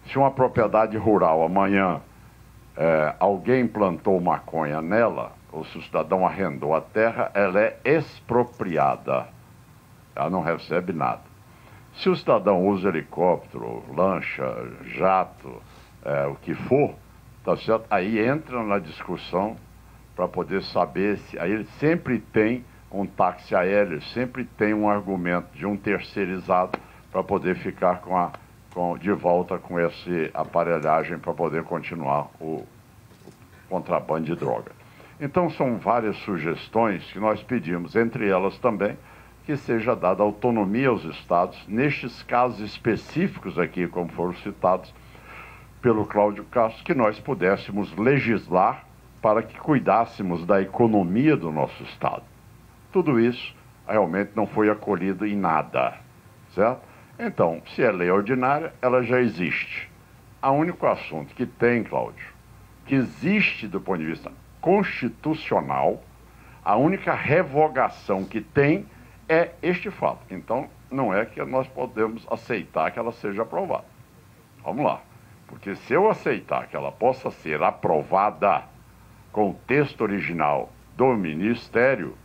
se uma propriedade rural amanhã alguém plantou maconha nela, ou se o cidadão arrendou a terra, ela é expropriada. Ela não recebe nada. Se o cidadão usa helicóptero, lancha, jato, o que for, tá certo? Aí entra na discussão para poder saber se... Aí ele sempre tem um táxi aéreo, sempre tem um argumento de um terceirizado para poder ficar de volta com essa aparelhagem para poder continuar o contrabando de droga. Então são várias sugestões que nós pedimos, entre elas também que seja dada autonomia aos estados, nestes casos específicos aqui, como foram citados pelo Cláudio Castro, que nós pudéssemos legislar para que cuidássemos da economia do nosso estado. Tudo isso realmente não foi acolhido em nada, certo? Então, se é lei ordinária, ela já existe. O único assunto que tem, Cláudio, que existe do ponto de vista constitucional, a única revogação que tem é este fato. Então, não é que nós podemos aceitar que ela seja aprovada. Vamos lá. Porque se eu aceitar que ela possa ser aprovada com o texto original do Ministério,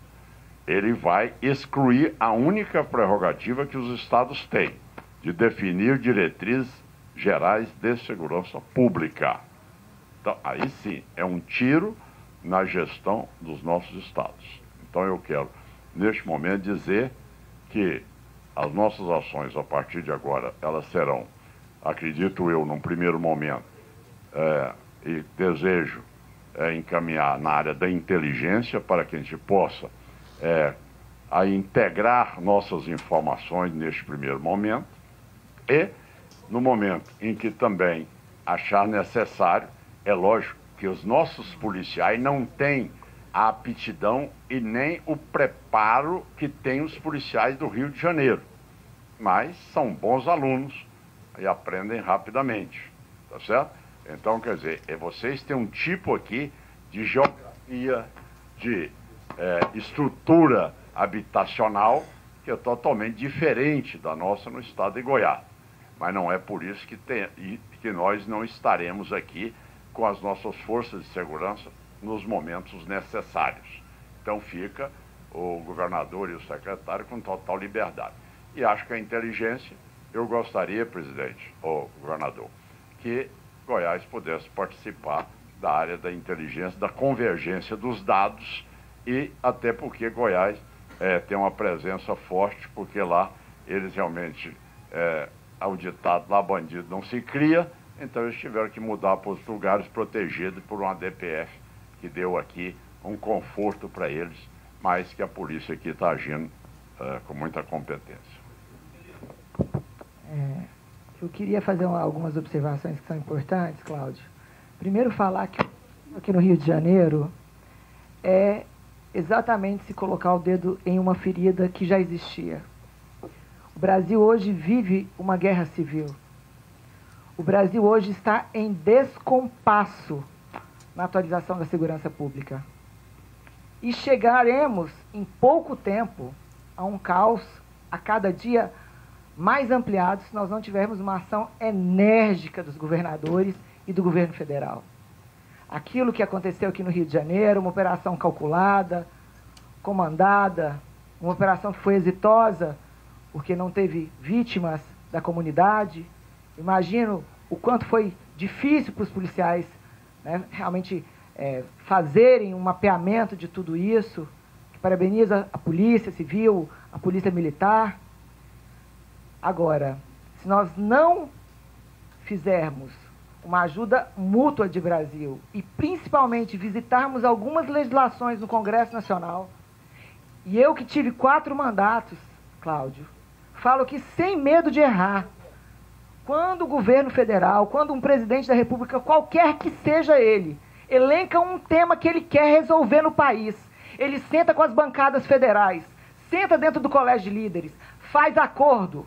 ele vai excluir a única prerrogativa que os estados têm, de definir diretrizes gerais de segurança pública. Então, aí sim, é um tiro na gestão dos nossos estados. Então eu quero, neste momento, dizer que as nossas ações, a partir de agora, elas serão, acredito eu, num primeiro momento, e desejo encaminhar na área da inteligência para que a gente possa a integrar nossas informações neste primeiro momento e, no momento em que também achar necessário, é lógico que os nossos policiais não têm a aptidão e nem o preparo que têm os policiais do Rio de Janeiro, mas são bons alunos e aprendem rapidamente, tá certo? Então, quer dizer, vocês têm um tipo aqui de geografia, de estrutura habitacional que é totalmente diferente da nossa no estado de Goiás. Mas não é por isso que nós não estaremos aqui com as nossas forças de segurança nos momentos necessários. Então fica o governador e o secretário com total liberdade. E acho que a inteligência, eu gostaria, presidente, ou governador, que Goiás pudesse participar da área da inteligência, da convergência dos dados, e até porque Goiás tem uma presença forte, porque lá eles realmente, ao ditado, lá bandido não se cria, então eles tiveram que mudar para os lugares protegidos por uma DPF, que deu aqui um conforto para eles, mas que a polícia aqui está agindo com muita competência. Eu queria fazer algumas observações que são importantes, Cláudio. Primeiro, falar que aqui no Rio de Janeiro é exatamente se colocar o dedo em uma ferida que já existia. O Brasil hoje vive uma guerra civil. O Brasil hoje está em descompasso na atualização da segurança pública. E chegaremos, em pouco tempo, a um caos a cada dia mais ampliado se nós não tivermos uma ação enérgica dos governadores e do governo federal. Aquilo que aconteceu aqui no Rio de Janeiro, uma operação calculada, comandada, uma operação que foi exitosa, porque não teve vítimas da comunidade. Imagino o quanto foi difícil para os policiais, né, realmente fazerem um mapeamento de tudo isso, que parabeniza a Polícia Civil, a Polícia Militar. Agora, se nós não fizermos uma ajuda mútua de Brasil e principalmente visitarmos algumas legislações no Congresso Nacional, e eu que tive 4 mandatos, Cláudio, falo que sem medo de errar, quando o governo federal, quando um presidente da República, qualquer que seja ele, elenca um tema que ele quer resolver no país, ele senta com as bancadas federais, senta dentro do colégio de líderes, faz acordo,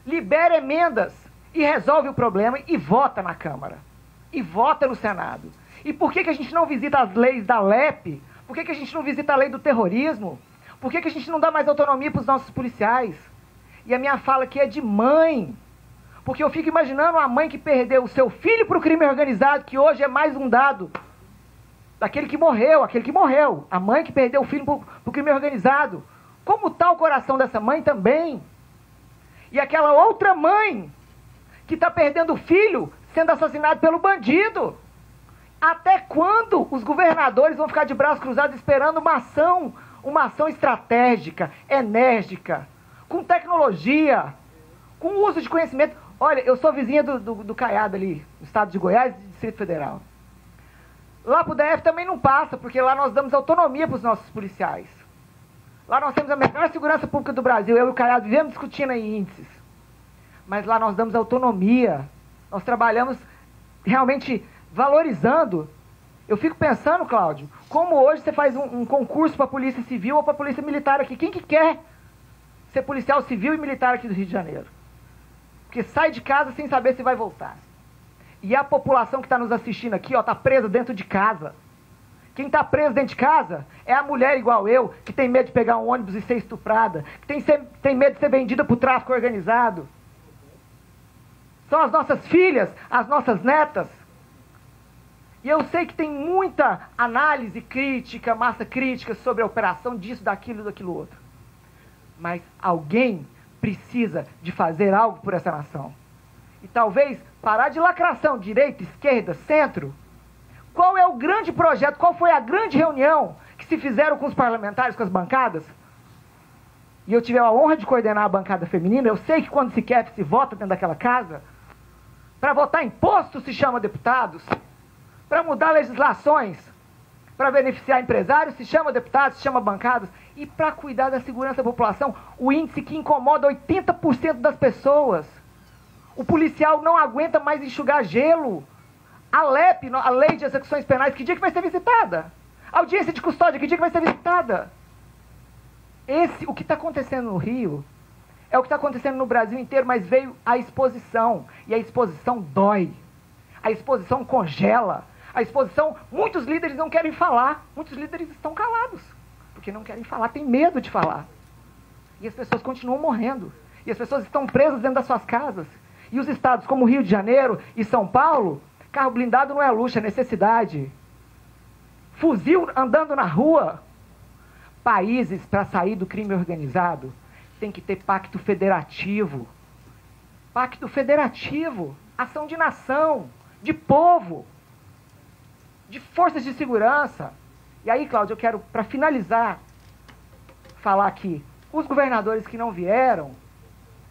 libera emendas e resolve o problema e vota na Câmara. E vota no Senado. E por que a gente não visita as leis da LEP? Por que a gente não visita a lei do terrorismo? Por que a gente não dá mais autonomia para os nossos policiais? E a minha fala aqui é de mãe. Porque eu fico imaginando uma mãe que perdeu o seu filho para o crime organizado, que hoje é mais um dado daquele que morreu, aquele que morreu. A mãe que perdeu o filho para o crime organizado. Como está o coração dessa mãe também? E aquela outra mãe que está perdendo o filho sendo assassinado pelo bandido. Até quando os governadores vão ficar de braços cruzados esperando uma ação estratégica, enérgica, com tecnologia, com uso de conhecimento? Olha, eu sou vizinha do Caiado ali, no estado de Goiás, do Distrito Federal. Lá pro DF também não passa, porque lá nós damos autonomia para os nossos policiais. Lá nós temos a melhor segurança pública do Brasil. Eu e o Caiado vivemos discutindo aí índices. Mas lá nós damos autonomia. Nós trabalhamos realmente valorizando. Eu fico pensando, Cláudio, como hoje você faz um concurso para a Polícia Civil ou para a Polícia Militar aqui. Quem que quer ser policial civil e militar aqui do Rio de Janeiro? Porque sai de casa sem saber se vai voltar. E a população que está nos assistindo aqui, está presa dentro de casa. Quem está preso dentro de casa é a mulher igual eu, que tem medo de pegar um ônibus e ser estuprada, que tem medo de ser vendida para o tráfico organizado. São as nossas filhas, as nossas netas. E eu sei que tem muita análise crítica, massa crítica sobre a operação disso, daquilo, daquilo outro. Mas alguém precisa de fazer algo por essa nação. E talvez parar de lacração, direita, esquerda, centro, Qual é o grande projeto? Qual foi a grande reunião que se fizeram com os parlamentares, com as bancadas? E eu tive a honra de coordenar a bancada feminina. Eu sei que quando se quer, se vota dentro daquela casa. Para votar imposto se chama deputados. Para mudar legislações, para beneficiar empresários se chama deputados, se chama bancadas. E para cuidar da segurança da população, o índice que incomoda 80% das pessoas. O policial não aguenta mais enxugar gelo. A LEP, a Lei de Execuções Penais, que dia que vai ser visitada? A audiência de custódia, que dia que vai ser visitada? O que está acontecendo no Rio é o que está acontecendo no Brasil inteiro, mas veio a exposição. E a exposição dói. A exposição congela. A exposição, muitos líderes não querem falar. Muitos líderes estão calados, porque não querem falar, têm medo de falar. E as pessoas continuam morrendo. E as pessoas estão presas dentro das suas casas. E os estados como Rio de Janeiro e São Paulo, carro blindado não é luxo, é necessidade. Fuzil andando na rua. Países, para sair do crime organizado, tem que ter pacto federativo. Pacto federativo. Ação de nação, de povo, de forças de segurança. E aí, Cláudio, eu quero, para finalizar, falar aqui. Os governadores que não vieram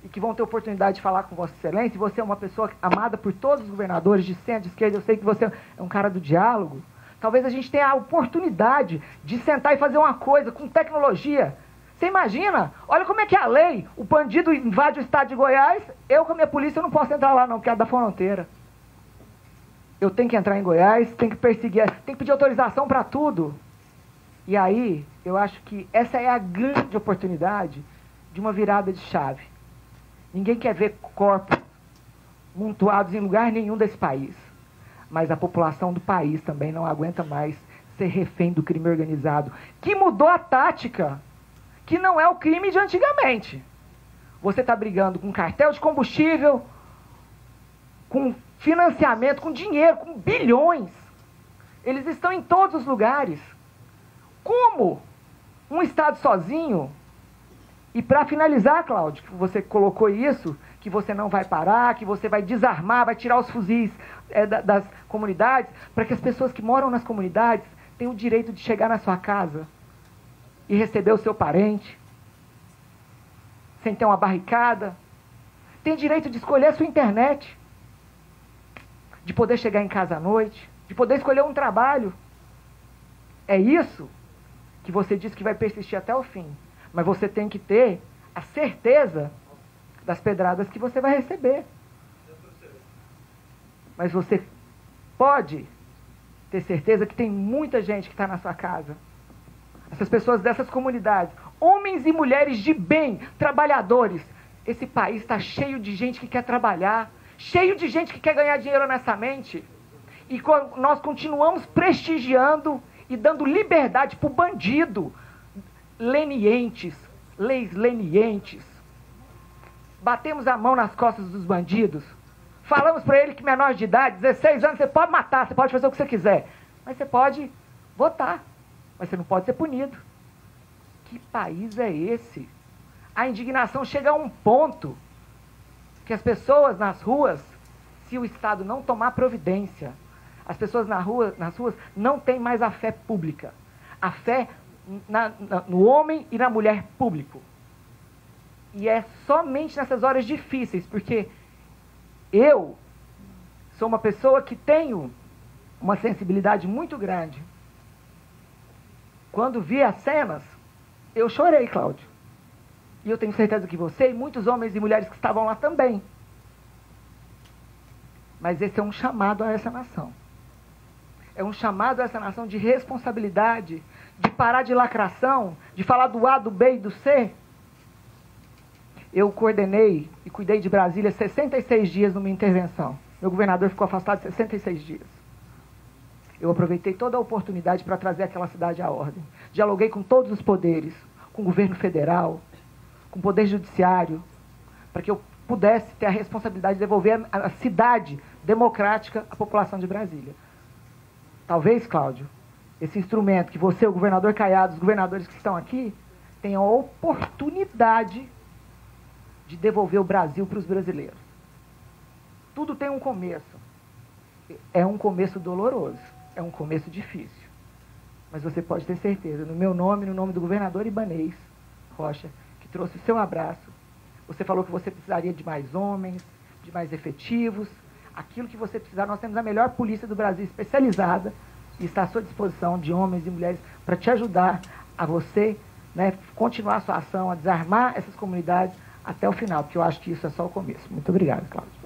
e que vão ter oportunidade de falar com Vossa Excelência, e você é uma pessoa amada por todos os governadores, de centro, de esquerda, eu sei que você é um cara do diálogo. Talvez a gente tenha a oportunidade de sentar e fazer uma coisa com tecnologia. Você imagina? Olha como é que é a lei. O bandido invade o estado de Goiás, eu com a minha polícia eu não posso entrar lá não, porque é da fronteira. Eu tenho que entrar em Goiás, tenho que perseguir, tenho que pedir autorização para tudo. E aí, eu acho que essa é a grande oportunidade de uma virada de chave. Ninguém quer ver corpos montuados em lugar nenhum desse país. Mas a população do país também não aguenta mais ser refém do crime organizado, que mudou a tática, que não é o crime de antigamente. Você está brigando com cartel de combustível, com financiamento, com dinheiro, com bilhões. Eles estão em todos os lugares. Como um Estado sozinho? E para finalizar, Cláudio, que você colocou isso, que você não vai parar, que você vai desarmar, vai tirar os fuzis das comunidades, para que as pessoas que moram nas comunidades tenham o direito de chegar na sua casa e receber o seu parente, sem ter uma barricada. Tem direito de escolher a sua internet, de poder chegar em casa à noite, de poder escolher um trabalho. É isso que você diz que vai persistir até o fim. Mas você tem que ter a certeza das pedradas que você vai receber. Mas você pode ter certeza que tem muita gente que está na sua casa. Essas pessoas dessas comunidades, homens e mulheres de bem, trabalhadores. Esse país está cheio de gente que quer trabalhar, cheio de gente que quer ganhar dinheiro honestamente. E nós continuamos prestigiando e dando liberdade para o bandido. Lenientes, leis lenientes. Batemos a mão nas costas dos bandidos. Falamos para ele que menor de idade, 16 anos, você pode matar, você pode fazer o que você quiser. Mas você pode votar. Mas você não pode ser punido. Que país é esse? A indignação chega a um ponto que as pessoas nas ruas, se o Estado não tomar providência, as pessoas nas ruas não têm mais a fé pública. A fé no homem e na mulher público. E é somente nessas horas difíceis, porque eu sou uma pessoa que tenho uma sensibilidade muito grande. Quando vi as cenas, eu chorei, Cláudio. E eu tenho certeza que você e muitos homens e mulheres que estavam lá também. Mas esse é um chamado a essa nação. É um chamado a essa nação de responsabilidade, de parar de lacração, de falar do A, do B e do C. Eu coordenei e cuidei de Brasília 66 dias numa intervenção. Meu governador ficou afastado 66 dias. Eu aproveitei toda a oportunidade para trazer aquela cidade à ordem. Dialoguei com todos os poderes, com o governo federal, com o poder judiciário, para que eu pudesse ter a responsabilidade de devolver a cidade democrática à população de Brasília. Talvez, Cláudio, esse instrumento que você, o governador Caiado, os governadores que estão aqui, tenham a oportunidade de devolver o Brasil para os brasileiros. Tudo tem um começo. É um começo doloroso. é um começo difícil. Mas você pode ter certeza, no meu nome, no nome do governador Ibanez Rocha, que trouxe o seu abraço, você falou que você precisaria de mais homens, de mais efetivos, aquilo que você precisar. Nós temos a melhor polícia do Brasil especializada e está à sua disposição, de homens e mulheres, para te ajudar a você, né, continuar a sua ação, a desarmar essas comunidades até o final, porque eu acho que isso é só o começo. Muito obrigado, Cláudio.